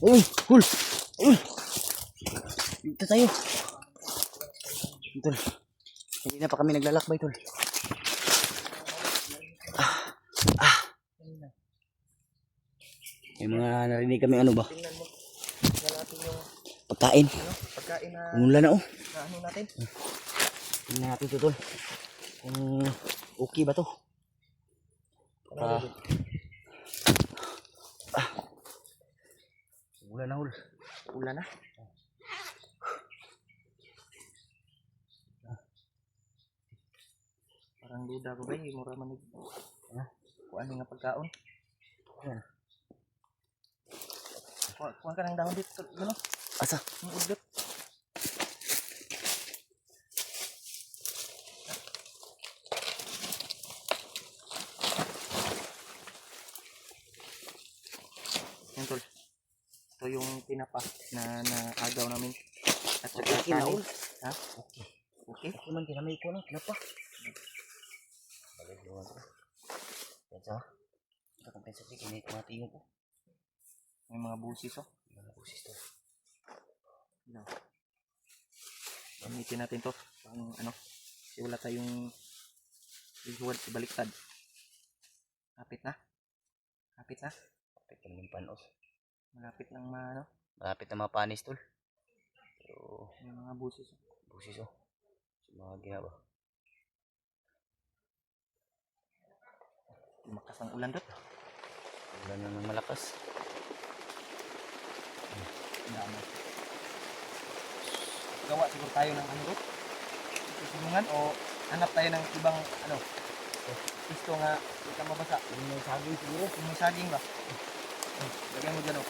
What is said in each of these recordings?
Uy, cool. Uy. Dito tayo. Tol. Hindi na pa kami naglalakbay, tol. May mga narinig kami ano ba? Tingnan mo. Tingnan natin yung Pagkain. pagkain na Umula na oh. ano natin. Tingnan natin ito, tol. Kung okay ba to? Ulan na, hul. Ulan na. Parang duda ko ba yung mura manig. Kuha nga pagkaon. Ayan. Kuha ka ng dahon dito. Ano? Asa? Yung udot. Yan tol. Ito yung tinapa na agaw namin. At saka Okay na, kanin. hul. Ha? Okay. Okay. Okay man, kinamay ko na. Kinapa. Balik luwan ko. Yan sa. Ito kung pensa siya, kinay kumatingin ko. May mga busis oh. Mga busis to. No. Gamitin natin to. Pang ano. Kasi wala tayong iguad baliktad. Kapit na. Kapit na. Kapit lang yung panos. Malapit lang ano. Malapit na mapanis, tol. Pero, May mga busis. busis oh. So, mga ginaba. Lumakas ang ulan dot. Ulan na ng malakas. Dami. Gawa siguro tayo ng ano dot. Susunungan o hanap tayo ng ibang ano. Gusto nga hindi ka mabasa. Yung may saging siguro. Yung may saging ba? Lagyan mo dyan o.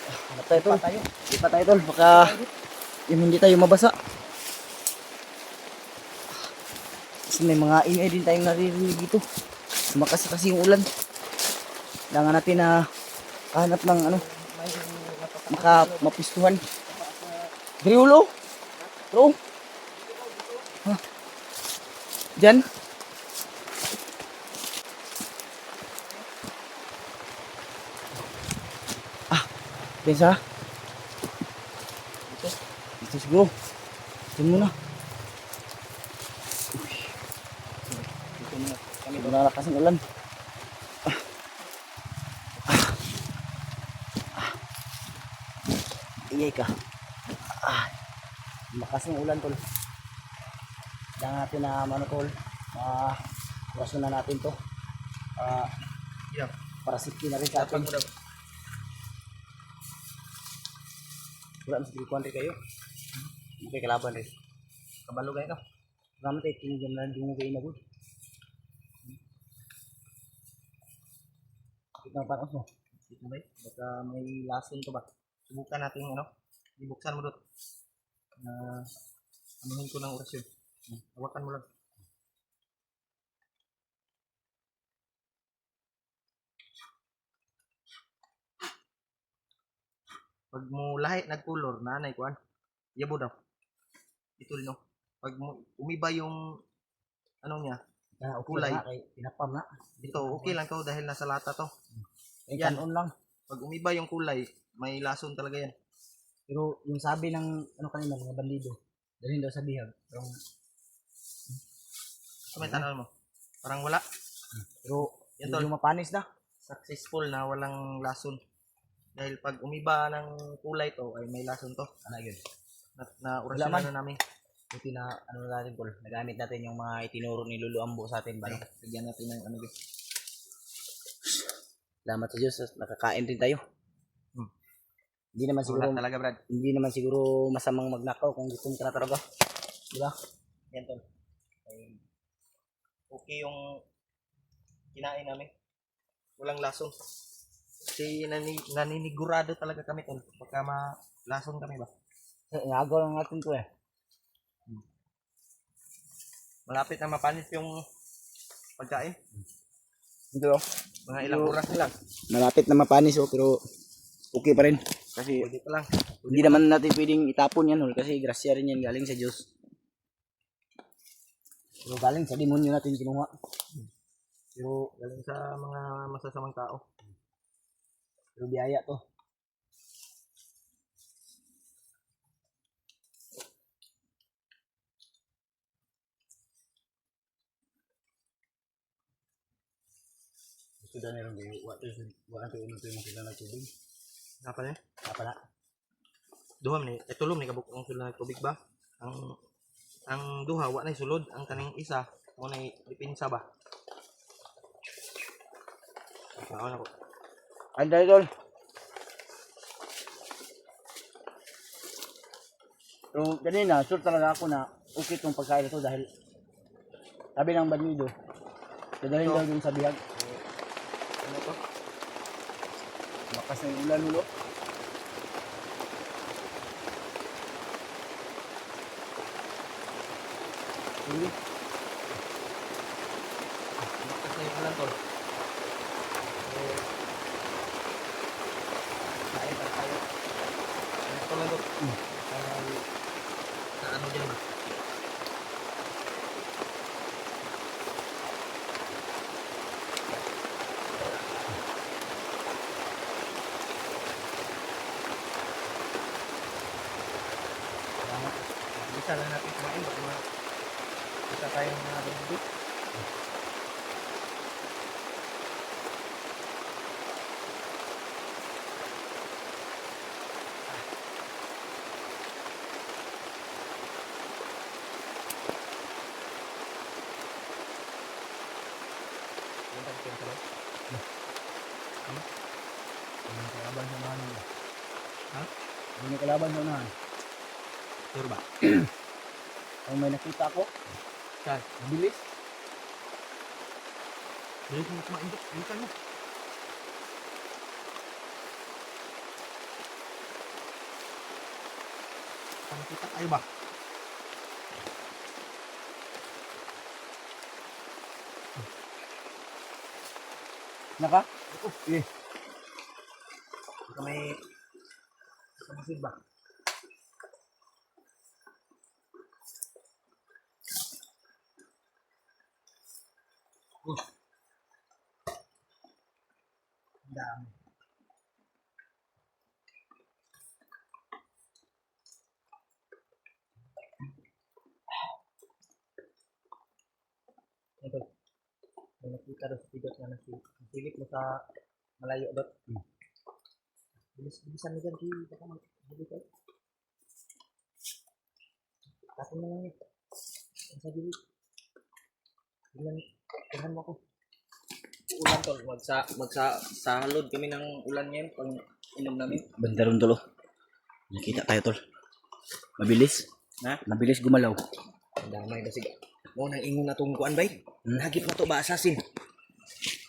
Hanap tayo, tol. Pa tayo. Di pa tayo, tol. Baka yung hindi tayo mabasa. Kasi may mga ingay din tayong naririnig dito. Sumakas kasi yung ulan. Kailangan natin na hanap ng ano, May mapistuhan. Griulo? Bro? Ha? Diyan? Pensa? dito. Dito siguro. Diyan muna. Dito muna. Kami Hindi na lakas ng ulan. Iyay ka. Lakas ng ulan, tol. Kailangan natin na ano, tol. Rason na natin to. Yeah. Para safety na rin sa atin. Tapang mo daw. Wala na sa bilikuan rin kayo. Okay, kalaban rin. Kabalo kayo ka. Marami tayo tinigyan na dungugay na good. Kita pa ako. Dito ba? Baka may lason to ba? Subukan natin ano. Ibuksan mo dot. Anuhin ko ng orasyon. Hawakan mo lang. Pag mo lahi nagkulor, nanay kuan. Yabo daw. Ito rin no. Pag mo umiba yung ano niya, Okay kulay. na, kay pinapam na. ito okay lang to dahil nasa lata to. Yan. Yan. Kanon lang. Pag umiba yung kulay, may lason talaga yan. Pero yung sabi ng ano kanina mga bandido, dalhin daw sa bihag. Pero, So may tanaw mo. Parang wala. pero Yan, medyo mapanis na. Successful na walang lason. Dahil pag umiba ng kulay to ay may lason to. Ano yun? Na Wala orasyon man. na namin. Buti na ano natin Paul, nagamit natin yung mga itinuro ni Lolo Ambo sa atin ba? No? Bigyan natin ng ano din. Salamat sa Diyos, nakakain din tayo. Hindi naman siguro Wala talaga Brad. hindi naman siguro masamang magnakaw kung gusto mo ka na talaga. Di ba? Yan tol. Ay, okay yung kinain namin. Walang lason. Kasi naninigurado talaga kami tol. Pagka lason kami ba. Ingagaw lang natin to eh. Malapit na mapanis yung pagkain. Ito Mga ilang oras na lang. malapit na mapanis oh, pero okay pa rin. Kasi Pwede pa lang. hindi naman natin pwedeng itapon yan hol, kasi grasya rin yan galing sa Diyos. Pero galing sa demonyo natin kinuha. Pero galing sa mga masasamang tao. Pero biyaya to. Sudah meron kayo. Waktu itu masih na tubig. Apa na? Apa na? Duha man ni tulom ni kabuk ang sulod ng tubig ba? Ang duha wa na sulod, ang kaning isa mo na dipinsa ba? Ako na ko. Anda idol. Pero kanina, sure talaga ako na okay itong pagkain ito dahil sabi ng banido, dadalhin daw dun sa bihag. Ano to? Lakas ng ulan ulo. Hindi. Bakas na yung ulan tol. Kain pa tayo. Ito lang to. Sa ano dyan ba? Bisa lang natin kumain. Baka bisa tayong mga barbecue. Yung tagpin ka lang. Hindi kalaban sa unahan. Ha? Hindi kalaban sa unahan. Sure ba? Ang may nakita ko, Saan? mabilis. Bilis mo kumain dito. Bilisan mo. Nakita tayo ba? Naka? Eh, Baka may kamasid ba? dami. Ito. May nakita doon sa tigas na nasilip mo sa malayo doon. Bilisan mo dyan. Baka mag-bilis ka. Tapos mo lang yun. Ang sa bilis. Tingnan mo ako. Ulan tol. Magsasalod kami ng ulan ngayon pag inom namin. Banda ron tol. Nakita tayo tol. Mabilis. Ha? Mabilis gumalaw. Damay na siga. Mo nang ingon na tong kuan bay. Nagip na to ba assassin?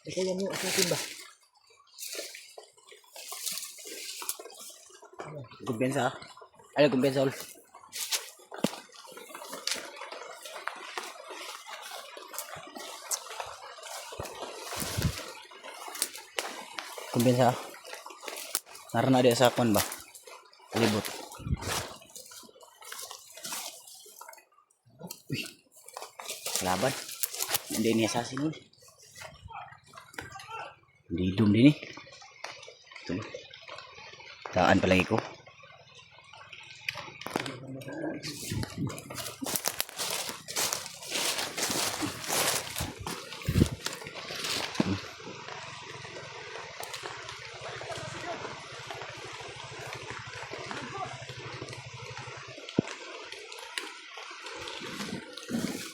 Ikaw yan yung assassin ba? Kumpensa. Ay, kumpensa ol. Kumpensa. Naroon na di sa kwan ba? Libot. Uy. Laban. Hindi ni assassin ol. Hindi dum din eh. Ito. Daan palagi ko.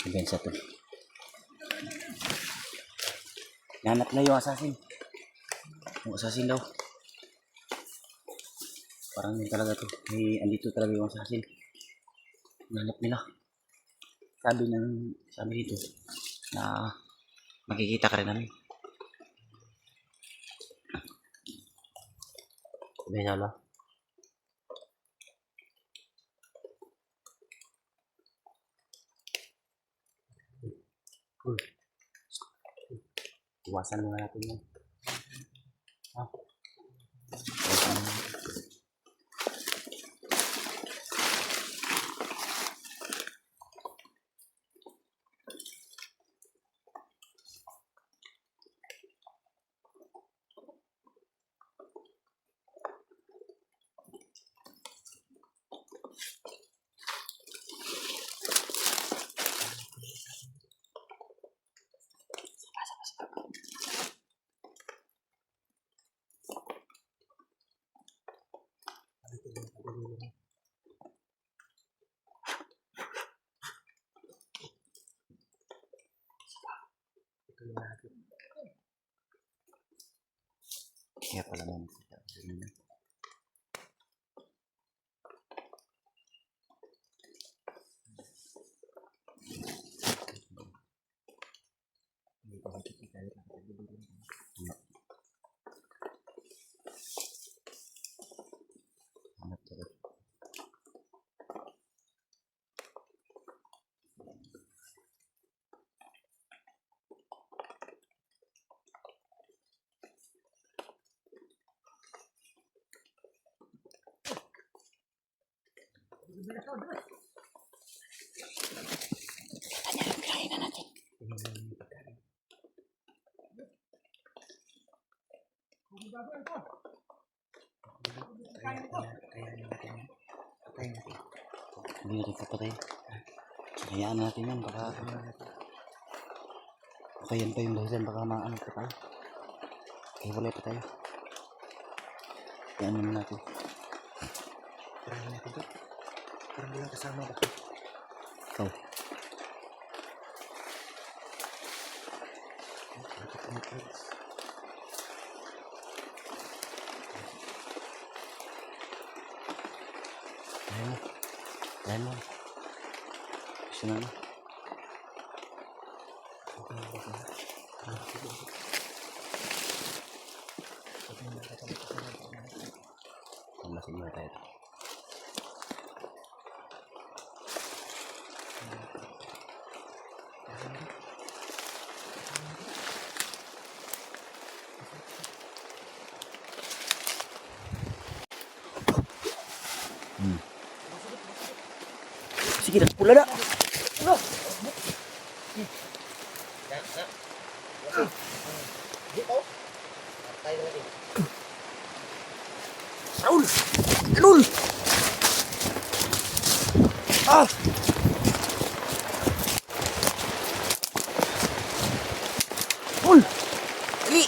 Kumpensa to. Nanap na yung assassin. Yung assassin daw. Parang yun talaga to. May andito talaga yung assassin. Nanap nila. Sabi dito na makikita ka rin namin. Sabi niya lang. Cool. Iwasan muna natin yun. Ha? Iwasan muna. Kaya pala mo. Hindi natin papatay. Hayaan natin yan. Baka yan pa yung dahilan. Baka maano pa tayo. Kaya wala pa tayo. Hayaan naman natin. Tirahin natin ito. Parang walang kasama ba? Ikaw. Ayan mo. Gusto na na. Lasing na tayo. Sige na, pula na. Dito. Tayo lagi. Raul! Raul! Ah! Raul! Ali!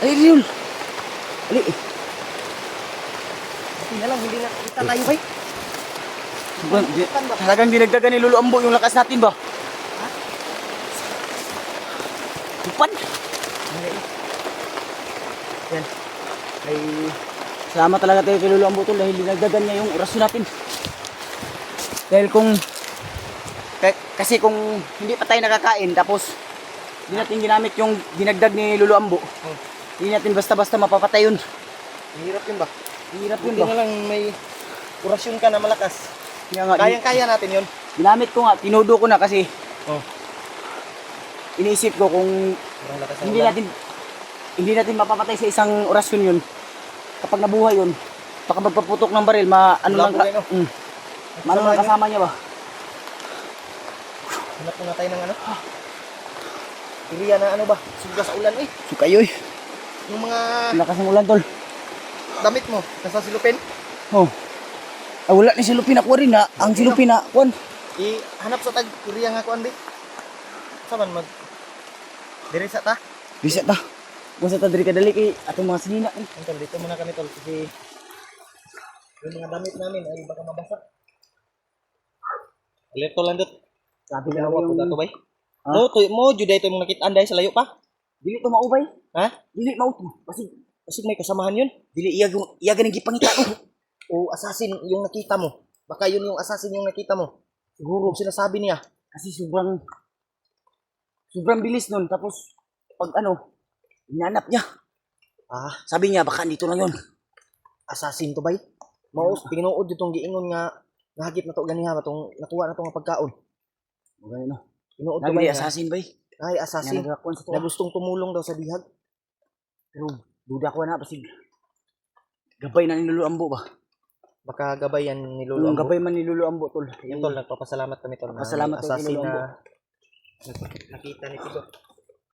Ali, Raul! Ali! Hindi na lang, hindi na kita tayo ba? Talagang dinagdagan ni Lolo Ambo yung lakas natin ba? Ha? Tupan! Yan. Ay, salamat talaga tayo kay Lolo Ambo tol dahil dinagdagan niya yung orasyon natin. Dahil kasi kung hindi pa tayo nakakain tapos hindi natin ginamit yung dinagdag ni Lolo Ambo, hindi natin basta-basta mapapatay yun. Mahirap yun ba? Hirap yun Hindi ba? na lang may orasyon ka na malakas. Kaya nga, Kayang-kaya natin yun. ginamit ko nga, tinudo ko na kasi Oh. iniisip ko kung Sobrang lakas ng hindi ulan. natin mapapatay sa isang orasyon yun. Kapag nabuhay yun, baka magpaputok ng baril, ano lang Wala po, no? Ano lang kasama niya ba? Hanap muna tayo ng ano? Pilihan na ano ba? Suga sa ulan eh. So kayo eh, Yung mga lakas ng ulan tol. damit mo, nasa silupin. Oh. Ah, wala ni silupin ako rin na. Ang silupin na, kuwan. Hanap sa tag, iriya nga ko andi. Saman mag... Diri sa ta? Bisa ta. Kung sa tadri kadali kay atong mga sinina eh. Tol, dito muna kami tol. Kasi yung mga damit namin ay baka mabasa. Alerto lang dito. Sabi Ano na mo yung... po bay? Ha? No, mo juday to mong nakita anday sa layo pa. Dili to maubay. Ha? Dili mauto. Kasi may kasamahan yun. Dili iya ganang gipangita ko. O assassin yung nakita mo. Baka yun yung assassin yung nakita mo. Siguro sinasabi niya. Kasi sobrang bilis nun. Tapos, pag hinanap niya. Sabi niya, baka dito lang yun. Assassin to bay. Maus, tinuod itong giingon nga nahagip na to ganiha batong nakuha na to nga pagkaon. Okay na. Tinuod to Nabi bay. assassin ba eh. Ay, assassin. Nagakuan sa to. Na gustong tumulong daw sa bihag. Pero, duda ko na pasig. Gabay na ni Lolo Ambo ba? Baka gabay yan ni Lolo Yung Ambo. gabay man ni Lolo Ambo tol. Yan tol, nagpapasalamat kami tol. Nagpapasalamat na may tayo kay assassin Lolo na nakita ni Tigo.